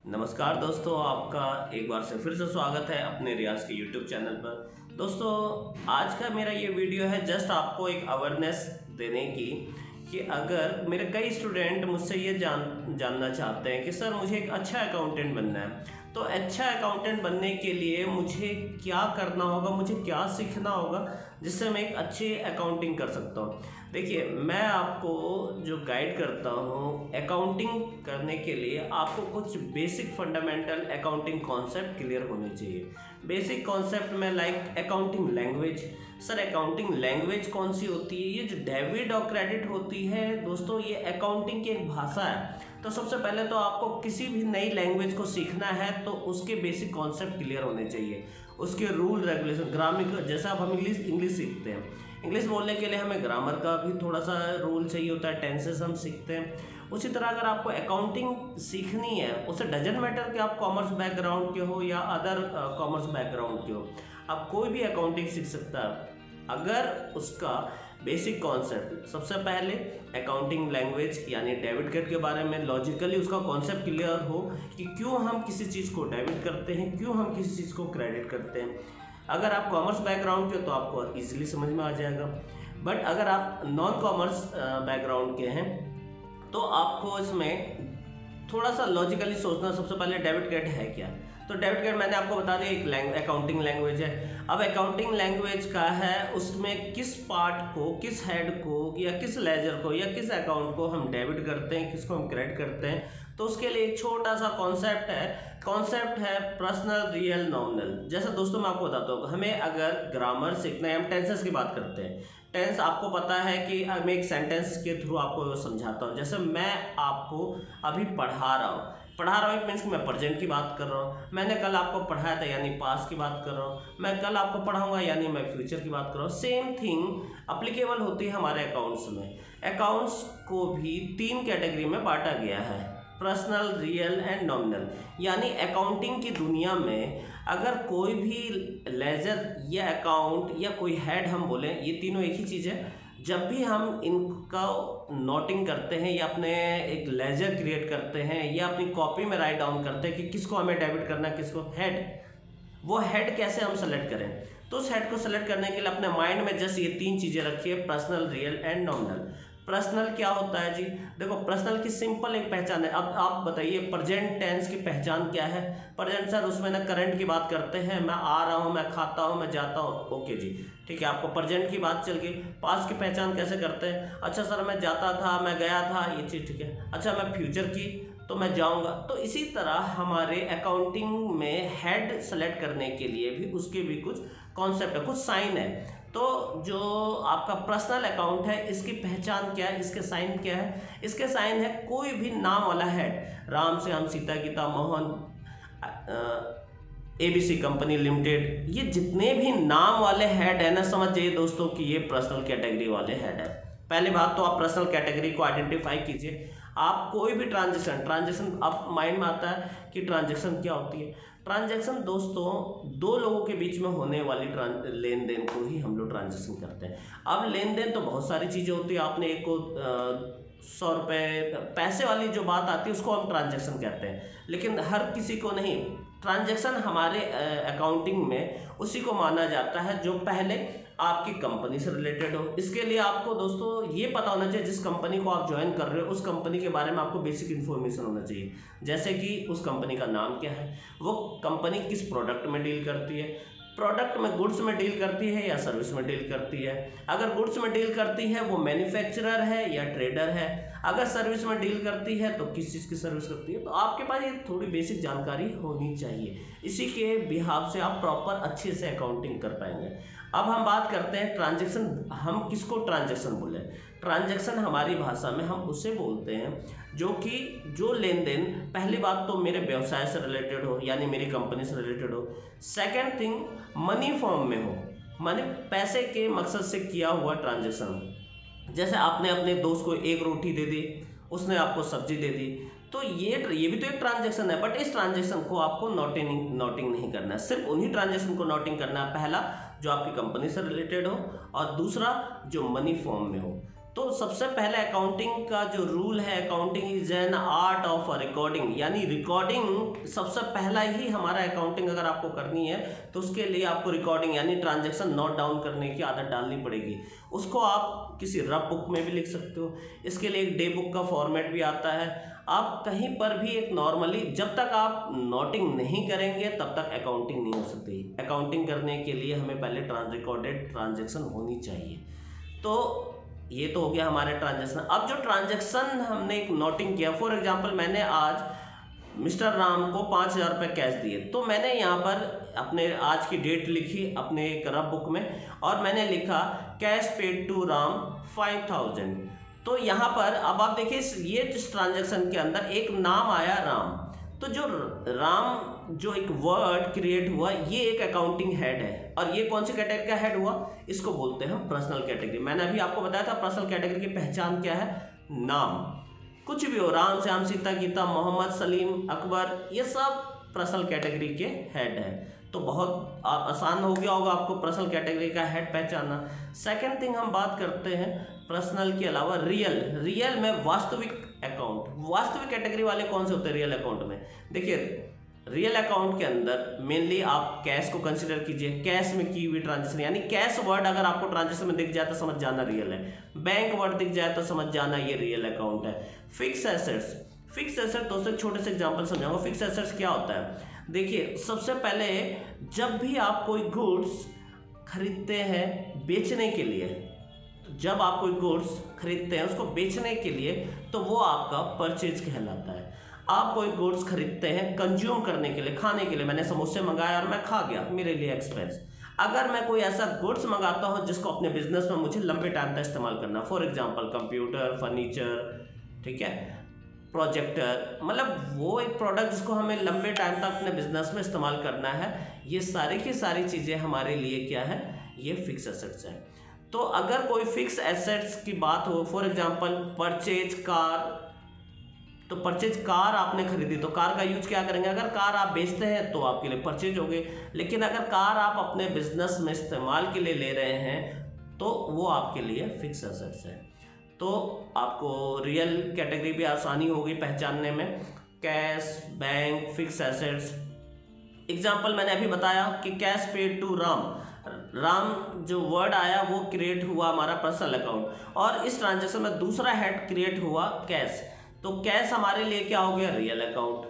नमस्कार दोस्तों, आपका एक बार से फिर से स्वागत है अपने रियांश के यूट्यूब चैनल पर। दोस्तों, आज का मेरा ये वीडियो है जस्ट आपको एक अवेयरनेस देने की कि अगर मेरे कई स्टूडेंट मुझसे ये जानना चाहते हैं कि सर मुझे एक अच्छा अकाउंटेंट बनना है, तो अच्छा अकाउंटेंट बनने के लिए मुझे क्या करना होगा, मुझे क्या सीखना होगा जिससे मैं एक अच्छी अकाउंटिंग कर सकता हूँ। देखिए, मैं आपको जो गाइड करता हूँ अकाउंटिंग करने के लिए, आपको कुछ basic fundamental accounting concept clear होने चाहिए। बेसिक कॉन्सेप्ट में like accounting language. Sir accounting language कौन सी होती है? ये जो डेबिट और क्रेडिट होती है दोस्तों, ये अकाउंटिंग की एक भाषा है। तो सबसे पहले तो आपको किसी भी नई लैंग्वेज को सीखना है तो उसके बेसिक कॉन्सेप्ट क्लियर होने चाहिए, उसके रूल रेगुलेशन, ग्रामर। जैसा अब हम इंग्लिश सीखते हैं, इंग्लिश बोलने के लिए हमें ग्रामर का भी थोड़ा सा रूल चाहिए होता है, टेंसेस हम सीखते हैं। उसी तरह अगर आपको अकाउंटिंग सीखनी है, उसे डजंट मैटर कि आप कॉमर्स बैकग्राउंड के हो या अदर कॉमर्स बैकग्राउंड के हो, आप कोई भी अकाउंटिंग सीख सकता है अगर उसका बेसिक कॉन्सेप्ट सबसे पहले अकाउंटिंग लैंग्वेज यानी डेबिट क्रेडिट के बारे में लॉजिकली उसका कॉन्सेप्ट क्लियर हो कि क्यों हम किसी चीज़ को डेबिट करते हैं, क्यों हम किसी चीज़ को क्रेडिट करते हैं। अगर आप कॉमर्स बैकग्राउंड के तो आपको इजीली समझ में आ जाएगा, बट अगर आप नॉन कॉमर्स बैकग्राउंड के हैं तो आपको इसमें थोड़ा सा लॉजिकली सोचना। सबसे पहले डेबिट क्रेडिट है क्या? तो डेबिट क्रेडिट मैंने आपको बता दिया, एक अकाउंटिंग लैंग्वेज है। अब अकाउंटिंग लैंग्वेज का है, उसमें किस पार्ट को, किस हेड को या किस लेजर को या किस अकाउंट को हम डेबिट करते हैं, किसको हम क्रेडिट करते हैं। तो उसके लिए एक छोटा सा कॉन्सेप्ट है पर्सनल, रियल, नॉमिनल। जैसे दोस्तों मैं आपको बताता हूँ, हमें अगर ग्रामर सीखना है, हम टेंसेस की बात करते हैं। टेंस आपको पता है कि मैं एक सेंटेंस के थ्रू आपको समझाता हूँ। जैसे मैं आपको अभी पढ़ा रहा हूँ इट मीन्स कि मैं प्रेजेंट की बात कर रहा हूँ। मैंने कल आपको पढ़ाया था यानी पास्ट की बात कर रहा हूँ। मैं कल आपको पढ़ाऊंगा यानी मैं फ्यूचर की बात कर रहा हूँ। सेम थिंग अप्लीकेबल होती है हमारे अकाउंट्स में। अकाउंट्स को भी 3 कैटेगरी में बांटा गया है, पर्सनल, रियल एंड नॉमिनल। यानी अकाउंटिंग की दुनिया में अगर कोई भी लेजर या अकाउंट या कोई हेड हम बोलें, ये तीनों एक ही चीज़ है। जब भी हम इनका नोटिंग करते हैं या अपने एक लेजर क्रिएट करते हैं या अपनी कॉपी में राइट डाउन करते हैं कि किसको हमें डेबिट करना है, किसको हेड, वो हेड कैसे हम सेलेक्ट करें। तो उस हेड को सेलेक्ट करने के लिए अपने माइंड में जस्ट ये 3 चीज़ें रखिए, personal, real and nominal. Personal क्या होता है जी? देखो, पर्सनल की सिंपल एक पहचान है। अब आप बताइए प्रेजेंट टेंस की पहचान क्या है? प्रेजेंट सर उसमें ना करंट की बात करते हैं, मैं आ रहा हूँ, मैं खाता हूँ, मैं जाता हूँ। ओके जी, ठीक है, आपको प्रेजेंट की बात चल गई। पास्ट की पहचान कैसे करते हैं? अच्छा सर मैं जाता था, मैं गया था, ये चीज़ ठीक है। अच्छा मैं फ्यूचर की तो मैं जाऊंगा। तो इसी तरह हमारे अकाउंटिंग में हेड सेलेक्ट करने के लिए भी उसके भी कुछ कॉन्सेप्ट है, कुछ साइन है। तो जो आपका पर्सनल अकाउंट है, इसकी पहचान क्या है, इसके साइन क्या है? इसके साइन है कोई भी नाम वाला हेड, राम से हम, Sita Gita Mohan, ABC company limited, ये जितने भी नाम वाले हेड है ना, समझ जाइए दोस्तों कि ये पर्सनल कैटेगरी वाले हेड है। पहली बात तो आप पर्सनल कैटेगरी को आइडेंटिफाई कीजिए। आप कोई भी ट्रांजैक्शन आप माइंड में आता है कि ट्रांजैक्शन क्या होती है? ट्रांजैक्शन दोस्तों 2 लोगों के बीच में होने वाली लेन देन को ही हम लोग ट्रांजैक्शन करते हैं। अब लेन देन तो बहुत सारी चीज़ें होती है। आपने एक को 100 रुपये पैसे वाली जो बात आती है उसको हम ट्रांजैक्शन कहते हैं, लेकिन हर किसी को नहीं। ट्रांजैक्शन हमारे अकाउंटिंग में उसी को माना जाता है जो पहले आपकी कंपनी से रिलेटेड हो। इसके लिए आपको दोस्तों ये पता होना चाहिए, जिस कंपनी को आप ज्वाइन कर रहे हो उस कंपनी के बारे में आपको बेसिक इन्फॉर्मेशन होना चाहिए। जैसे कि उस कंपनी का नाम क्या है, वो कंपनी किस प्रोडक्ट में डील करती है, प्रोडक्ट में गुड्स में डील करती है या सर्विस में डील करती है। अगर गुड्स में डील करती है वो मैन्युफैक्चरर है या ट्रेडर है। अगर सर्विस में डील करती है तो किस चीज़ की सर्विस करती है। तो आपके पास ये थोड़ी बेसिक जानकारी होनी चाहिए, इसी के बिहाफ से आप प्रॉपर अच्छे से अकाउंटिंग कर पाएंगे। अब हम बात करते हैं ट्रांजैक्शन। हम किसको ट्रांजैक्शन बोले? ट्रांजैक्शन हमारी भाषा में हम उसे बोलते हैं जो लेन देन, पहली बात तो मेरे व्यवसाय से रिलेटेड हो यानी मेरी कंपनी से रिलेटेड हो। सेकंड थिंग मनी फॉर्म में हो, माने पैसे के मकसद से किया हुआ ट्रांजैक्शन। जैसे आपने अपने दोस्त को 1 रोटी दे दी, उसने आपको सब्जी दे दी, तो ये भी तो एक ट्रांजैक्शन है। बट इस ट्रांजैक्शन को आपको नोटिंग नहीं करना है, सिर्फ उन्हीं ट्रांजैक्शन को नोटिंग करना है। पहला जो आपकी कंपनी से रिलेटेड हो और दूसरा जो मनी फॉर्म में हो। तो सबसे पहले अकाउंटिंग का जो रूल है, accounting is an art of recording, यानी रिकॉर्डिंग सबसे पहला ही हमारा अकाउंटिंग अगर आपको करनी है तो उसके लिए आपको रिकॉर्डिंग यानी ट्रांजैक्शन नोट डाउन करने की आदत डालनी पड़ेगी। उसको आप किसी रफ बुक में भी लिख सकते हो, इसके लिए एक डे बुक का फॉर्मेट भी आता है। आप कहीं पर भी एक नॉर्मली, जब तक आप नोटिंग नहीं करेंगे तब तक अकाउंटिंग नहीं हो सकती। अकाउंटिंग करने के लिए हमें पहले रिकॉर्डेड ट्रांजैक्शन होनी चाहिए। तो ये तो हो गया हमारे ट्रांजैक्शन। अब जो ट्रांजैक्शन हमने एक नोटिंग किया, फॉर एग्जांपल मैंने आज मिस्टर राम को 5,000 रुपये कैश दिए, तो मैंने यहाँ पर अपने आज की डेट लिखी अपने एक रफ बुक में और मैंने लिखा कैश पेड टू राम 5,000। तो यहाँ पर अब आप देखिए ये जिस ट्रांजैक्शन के अंदर एक नाम आया राम, तो जो राम जो एक वर्ड क्रिएट हुआ ये एक अकाउंटिंग हेड है। और ये कौन सी कैटेगरी का हेड हुआ, इसको बोलते हैं हम पर्सनल कैटेगरी। मैंने अभी आपको बताया था पर्सनल कैटेगरी की पहचान क्या है, नाम, कुछ भी हो, राम श्याम सीता गीता मोहम्मद सलीम अकबर, ये सब पर्सनल कैटेगरी के हेड है। तो बहुत आसान हो गया होगा आपको पर्सनल कैटेगरी का हेड पहचानना। सेकंड थिंग हम बात करते हैं पर्सनल के अलावा रियल में वास्तविक अकाउंट। वास्तविक कैटेगरी वाले कौन से होते हैं रियल अकाउंट में, देखिए रियल अकाउंट के अंदर मेनली आप कैश को कंसीडर कीजिए, कैश में की हुई ट्रांजेक्शन, यानी कैश वर्ड अगर आपको ट्रांजेक्शन में दिख जाए तो समझ जाना रियल है, बैंक वर्ड दिख जाए तो समझ जाना ये रियल अकाउंट है। फिक्स एसेट्स, फिक्स एसेट दोस्तों एक छोटे से एग्जांपल समझाऊंगा। फिक्स एसेट्स क्या होता है, देखिए सबसे पहले जब भी आप कोई गुड्स खरीदते हैं बेचने के लिए, जब आप कोई गुड्स खरीदते हैं उसको बेचने के लिए तो वो आपका परचेज कहलाता है। आप कोई गुड्स खरीदते हैं कंज्यूम करने के लिए, खाने के लिए, मैंने समोसे मंगाया और मैं खा गया, मेरे लिए एक्सपेंस। अगर मैं कोई ऐसा गुड्स मंगाता हूं जिसको अपने बिजनेस में मुझे लंबे टाइम तक इस्तेमाल करना, फॉर एग्जांपल कंप्यूटर, फर्नीचर, ठीक है, प्रोजेक्टर, मतलब वो एक प्रोडक्ट जिसको हमें लंबे टाइम तक अपने बिजनेस में इस्तेमाल करना है, ये सारी की सारी चीज़ें हमारे लिए क्या है, ये फिक्स एसेट्स है। तो अगर कोई फिक्स एसेट्स की बात हो, फॉर एग्जांपल परचेज कार, तो परचेज कार आपने खरीदी तो कार का यूज क्या करेंगे, अगर कार आप बेचते हैं तो आपके लिए परचेज हो गई, लेकिन अगर कार आप अपने बिजनेस में इस्तेमाल के लिए ले रहे हैं तो वो आपके लिए फिक्स एसेट्स है। तो आपको रियल कैटेगरी भी आसानी होगी पहचानने में, cash, bank, fix assets. Example मैंने अभी बताया कि cash paid to Ram, Ram जो वर्ड आया वो क्रिएट हुआ हमारा पर्सनल अकाउंट, और इस ट्रांजेक्शन में दूसरा हेड क्रिएट हुआ कैश, तो कैश हमारे लिए क्या हो गया, रियल अकाउंट।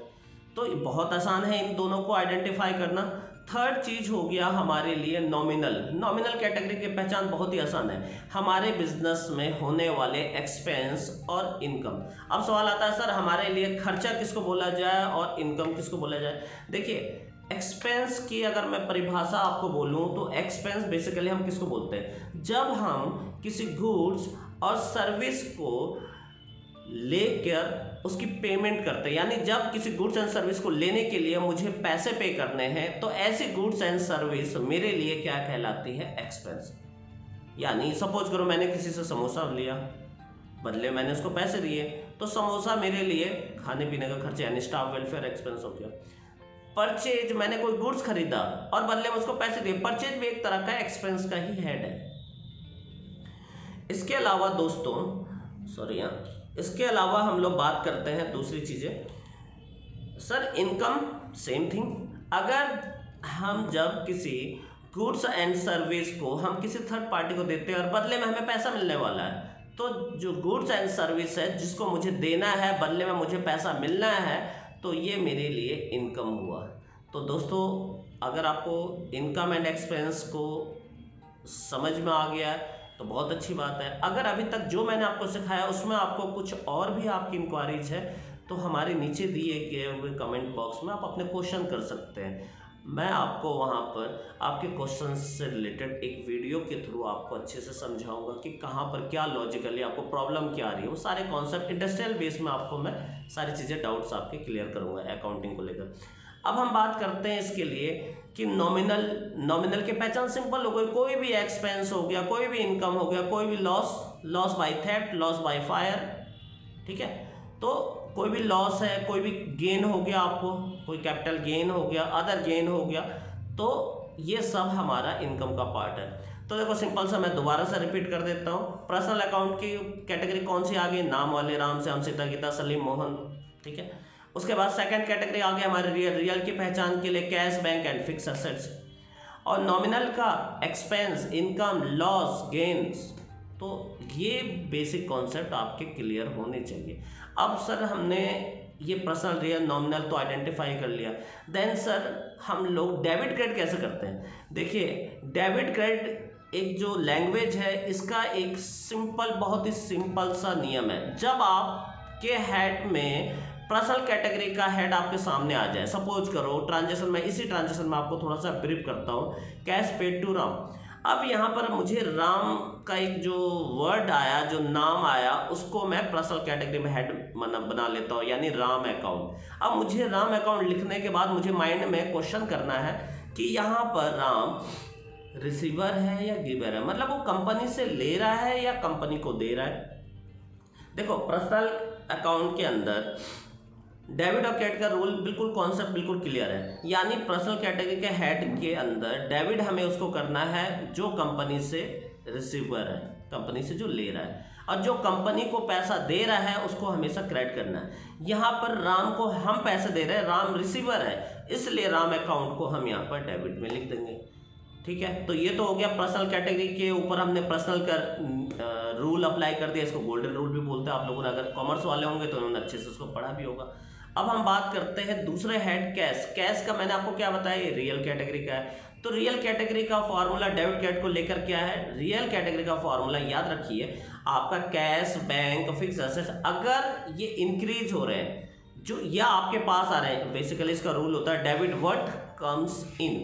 तो बहुत आसान है इन दोनों को आइडेंटिफाई करना। थर्ड चीज हो गया हमारे लिए नॉमिनल। नॉमिनल कैटेगरी की पहचान बहुत ही आसान है, हमारे बिजनेस में होने वाले एक्सपेंस और इनकम। अब सवाल आता है सर हमारे लिए खर्चा किसको बोला जाए और इनकम किसको बोला जाए। देखिए एक्सपेंस की अगर मैं परिभाषा आपको बोलूं तो एक्सपेंस बेसिकली हम किसको बोलते हैं, जब हम किसी गुड्स और सर्विस को लेकर उसकी पेमेंट करते हैं, यानी जब किसी गुड्स एंड सर्विस को लेने के लिए मुझे पैसे पे करने हैं तो ऐसी गुड्स एंड सर्विस मेरे लिए क्या कहलाती है, एक्सपेंस। यानी सपोज करो मैंने किसी से समोसा लिया, बदले मैंने उसको पैसे दिए, तो समोसा मेरे लिए खाने पीने का खर्चा यानी स्टाफ वेलफेयर एक्सपेंस हो गया। परचेज, मैंने कोई गुड्स खरीदा और बदले में उसको पैसे दिए, परचेज भी एक तरह का एक्सपेंस का ही हेड है। इसके अलावा दोस्तों इसके अलावा हम लोग बात करते हैं दूसरी चीजें। सर इनकम सेम थिंग, अगर हम जब किसी गुड्स एंड सर्विस को हम किसी थर्ड पार्टी को देते हैं और बदले में हमें पैसा मिलने वाला है, तो जो गुड्स एंड सर्विस है जिसको मुझे देना है बदले में मुझे पैसा मिलना है, तो ये मेरे लिए इनकम हुआ। तो दोस्तों अगर आपको इनकम एंड एक्सपेंस को समझ में आ गया है तो बहुत अच्छी बात है। अगर अभी तक जो मैंने आपको सिखाया उसमें आपको कुछ और भी आपकी इंक्वायरीज है तो हमारे नीचे दिए गए हुए कमेंट बॉक्स में आप अपने क्वेश्चन कर सकते हैं। मैं आपको वहाँ पर आपके क्वेश्चन से रिलेटेड एक वीडियो के थ्रू आपको अच्छे से समझाऊंगा कि कहाँ पर क्या लॉजिकली आपको प्रॉब्लम क्या आ रही है, वो सारे कॉन्सेप्ट इंडस्ट्रियल बेस में आपको मैं सारी चीज़ें डाउट्स आपके क्लियर करूँगा अकाउंटिंग को लेकर। अब हम बात करते हैं इसके लिए कि नॉमिनल की पहचान सिंपल हो गई, कोई भी एक्सपेंस हो गया, कोई भी इनकम हो गया, कोई भी loss by theft, loss by fire, ठीक है, तो कोई भी लॉस है, कोई भी गेन हो गया, आपको कोई कैपिटल गेन हो गया, अदर गेन हो गया, तो ये सब हमारा इनकम का पार्ट है। तो देखो सिंपल सा मैं दोबारा से रिपीट कर देता हूँ। पर्सनल अकाउंट की कैटेगरी कौन सी आ गई, नाम वाले राम श्याम सीता गीता सलीम मोहन, ठीक है। उसके बाद सेकंड कैटेगरी आ गया हमारे रियल की पहचान के लिए cash, bank and fix assets. और नॉमिनल का एक्सपेंस, इनकम, लॉस, गेन्स। तो ये बेसिक कॉन्सेप्ट आपके क्लियर होने चाहिए। अब सर हमने ये पर्सनल, रियल, नॉमिनल तो आइडेंटिफाई कर लिया, देन सर हम लोग डेबिट क्रेडिट कैसे करते हैं। देखिए डेबिट क्रेडिट एक जो लैंग्वेज है इसका एक सिंपल, बहुत ही सिंपल सा नियम है। जब आपके हेड में पर्सनल कैटेगरी का हेड आपके सामने आ जाए, सपोज करो ट्रांजेक्शन में, इसी ट्रांजेक्शन में आपको थोड़ा सा ब्रीफ करता हूँ, कैश पेड टू राम। अब यहाँ पर मुझे राम का एक जो वर्ड आया, जो नाम आया, उसको मैं पर्सनल कैटेगरी में हेड बना लेता हूँ, यानी राम अकाउंट। अब मुझे राम अकाउंट लिखने के बाद मुझे माइंड में क्वेश्चन करना है कि यहाँ पर राम रिसीवर है या गिवर है, मतलब वो कंपनी से ले रहा है या कंपनी को दे रहा है। देखो पर्सनल अकाउंट के अंदर डेबिट और क्रेडिट का रूल बिल्कुल, कॉन्सेप्ट बिल्कुल क्लियर है। यानी पर्सनल कैटेगरी के हेड के अंदर डेबिट हमें उसको करना है जो कंपनी से रिसीवर है, कंपनी से जो ले रहा है, और जो कंपनी को पैसा दे रहा है उसको हमेशा क्रेडिट करना है। यहाँ पर राम को हम पैसे दे रहे हैं, राम रिसीवर है, इसलिए राम अकाउंट को हम यहाँ पर डेबिट में लिख देंगे, ठीक है। तो ये तो हो गया पर्सनल कैटेगरी के ऊपर हमने पर्सनल का रूल अप्लाई कर दिया। इसको गोल्डन रूल भी बोलते हैं। आप लोगों ने अगर कॉमर्स वाले होंगे तो उन्होंने अच्छे से उसको पढ़ा भी होगा। अब हम बात करते हैं दूसरे हेड, कैश। कैश का मैंने आपको क्या बताया, ये रियल कैटेगरी का है। तो रियल कैटेगरी का फॉर्मूला डेबिट क्रेडिट को लेकर क्या है, रियल कैटेगरी का फॉर्मूला याद रखिए, आपका कैश, बैंक, फिक्स एसेट्स अगर ये इंक्रीज हो रहे हैं, जो या आपके पास आ रहे हैं, बेसिकली इसका रूल होता है debit what comes in,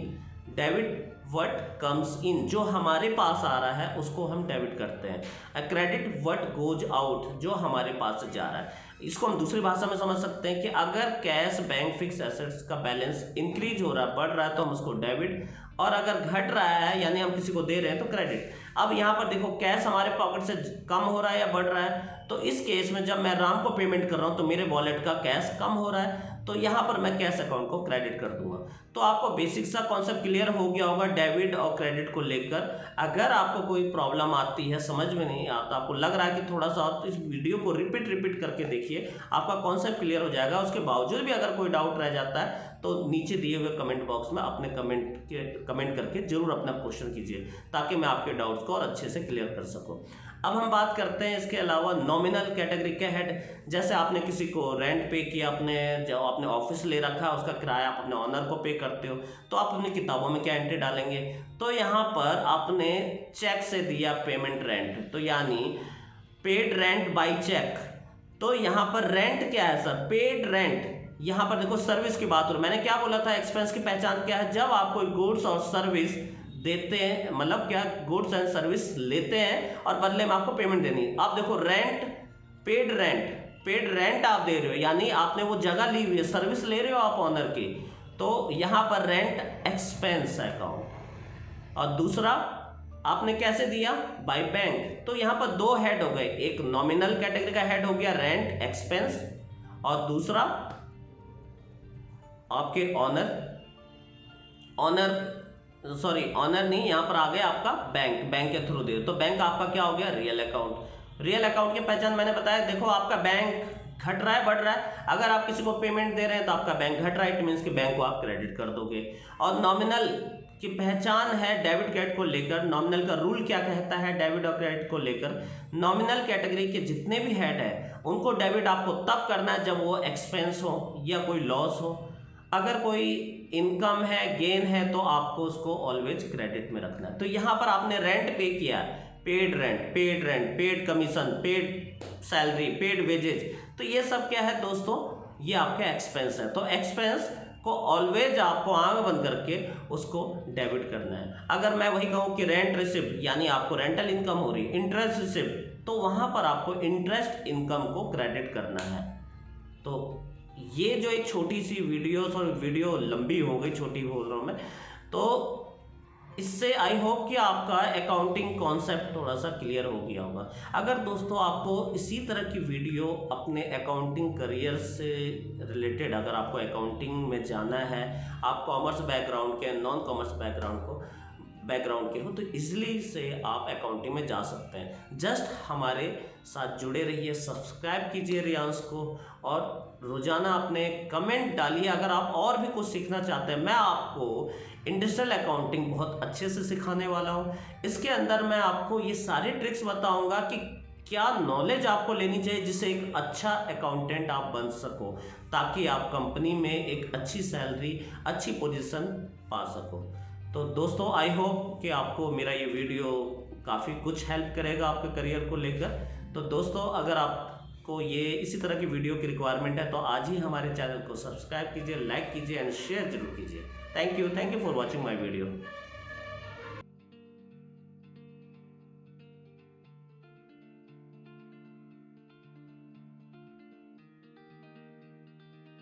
debit what comes in, जो हमारे पास आ रहा है उसको हम डेबिट करते हैं। क्रेडिट व्हाट गोज आउट, जो हमारे पास से जा रहा है। इसको हम दूसरी भाषा में समझ सकते हैं कि अगर कैश, बैंक, फिक्स एसेट्स का बैलेंस इंक्रीज हो रहा है, बढ़ रहा है, तो हम उसको डेबिट, और अगर घट रहा है यानी हम किसी को दे रहे हैं तो क्रेडिट। अब यहाँ पर देखो कैश हमारे पॉकेट से कम हो रहा है या बढ़ रहा है, तो इस केस में जब मैं राम को पेमेंट कर रहा हूँ तो मेरे वॉलेट का कैश कम हो रहा है, तो यहाँ पर मैं कैश अकाउंट को क्रेडिट कर दूंगा। तो आपको बेसिक सा कॉन्सेप्ट क्लियर हो गया होगा डेबिट और क्रेडिट को लेकर। अगर आपको कोई प्रॉब्लम आती है, समझ में नहीं आता, आपको लग रहा है कि थोड़ा सा, तो इस वीडियो को रिपीट करके देखिए, आपका कॉन्सेप्ट क्लियर हो जाएगा। उसके बावजूद भी अगर कोई डाउट रह जाता है तो नीचे दिए हुए कमेंट बॉक्स में अपने कमेंट करके जरूर अपना क्वेश्चन कीजिए, ताकि मैं आपके डाउट्स को और अच्छे से क्लियर कर सकूं। अब हम बात करते हैं इसके अलावा नॉमिनल कैटेगरी के हेड। जैसे आपने किसी को रेंट पे किया, अपने जो आपने ऑफिस ले रखा है उसका किराया आप अपने ऑनर को पे करते हो, तो आप अपनी किताबों में क्या एंट्री डालेंगे, तो यहाँ पर आपने चेक से दिया पेमेंट रेंट, तो यानी पेड रेंट बाय चेक। तो यहाँ पर रेंट क्या है सर, पेड रेंट। यहाँ पर देखो सर्विस की बात हो रही, मैंने क्या बोला था, एक्सपेंस की पहचान क्या है, जब आप कोई गुड्स और सर्विस देते हैं, मतलब क्या, गुड्स एंड सर्विस लेते हैं और बदले में आपको पेमेंट देनी है। आप देखो रेंट, पेड रेंट आप दे रहे हो, यानी आपने वो जगह ली हुई है, सर्विस ले रहे हो आप ऑनर की, तो यहाँ पर रेंट एक्सपेंस अकाउंट। और दूसरा आपने कैसे दिया, बाय बैंक। तो यहाँ पर दो हेड हो गए, एक नॉमिनल कैटेगरी का हेड हो गया रेंट एक्सपेंस, और दूसरा आपके ऑनर नहीं, यहाँ पर आ गया आपका बैंक के थ्रू दे, तो बैंक आपका क्या हो गया, रियल अकाउंट। रियल अकाउंट की पहचान मैंने बताया, देखो आपका बैंक घट रहा है, बढ़ रहा है, अगर आप किसी को पेमेंट दे रहे हैं तो आपका बैंक घट रहा है, इट मीन्स कि बैंक को आप क्रेडिट कर दोगे। और नॉमिनल की पहचान है डेबिट क्रेडिट को लेकर, नॉमिनल का रूल क्या कहता है डेबिट और क्रेडिट को लेकर, नॉमिनल कैटेगरी के जितने भी हेड है उनको डेबिट आपको तब करना है जब वो एक्सपेंस हो या कोई लॉस हो। अगर कोई इनकम है, गेन है, तो आपको उसको ऑलवेज क्रेडिट में रखना है। तो यहाँ पर आपने रेंट पे किया, paid rent, paid commission, paid salary, paid wages, तो ये सब क्या है दोस्तों, ये आपका एक्सपेंस है। तो एक्सपेंस को ऑलवेज आपको आंख बंद करके उसको डेबिट करना है। अगर मैं वही कहूँ कि रेंट रिसिप्ट, यानी आपको रेंटल इनकम हो रही, इंटरेस्ट रिसिप्ट, तो वहाँ पर आपको इंटरेस्ट इनकम को क्रेडिट करना है। तो ये जो एक छोटी सी वीडियो लंबी हो गई, छोटी बोल रहा हूँ मैं, तो इससे आई होप कि आपका अकाउंटिंग कॉन्सेप्ट थोड़ा सा क्लियर हो गया होगा। अगर दोस्तों आपको इसी तरह की वीडियो अपने अकाउंटिंग करियर से रिलेटेड, अगर आपको अकाउंटिंग में जाना है, आप कॉमर्स बैकग्राउंड के, नॉन कॉमर्स बैकग्राउंड को, बैकग्राउंड के हो तो इजीली से आप अकाउंटिंग में जा सकते हैं। जस्ट हमारे साथ जुड़े रहिए, सब्सक्राइब कीजिए रियांश को और रोजाना अपने कमेंट डालिए। अगर आप और भी कुछ सीखना चाहते हैं, मैं आपको इंडस्ट्रियल अकाउंटिंग बहुत अच्छे से सिखाने वाला हूँ। इसके अंदर मैं आपको ये सारी ट्रिक्स बताऊंगा कि क्या नॉलेज आपको लेनी चाहिए जिससे एक अच्छा अकाउंटेंट आप बन सको, ताकि आप कंपनी में एक अच्छी सैलरी, अच्छी पोजीशन पा सको। तो दोस्तों आई होप कि आपको मेरा ये वीडियो काफ़ी कुछ हेल्प करेगा आपके करियर को लेकर। तो दोस्तों अगर आपको ये इसी तरह की वीडियो की रिक्वायरमेंट है तो आज ही हमारे चैनल को सब्सक्राइब कीजिए, लाइक कीजिए एंड शेयर जरूर कीजिए। Thank you for watching my video.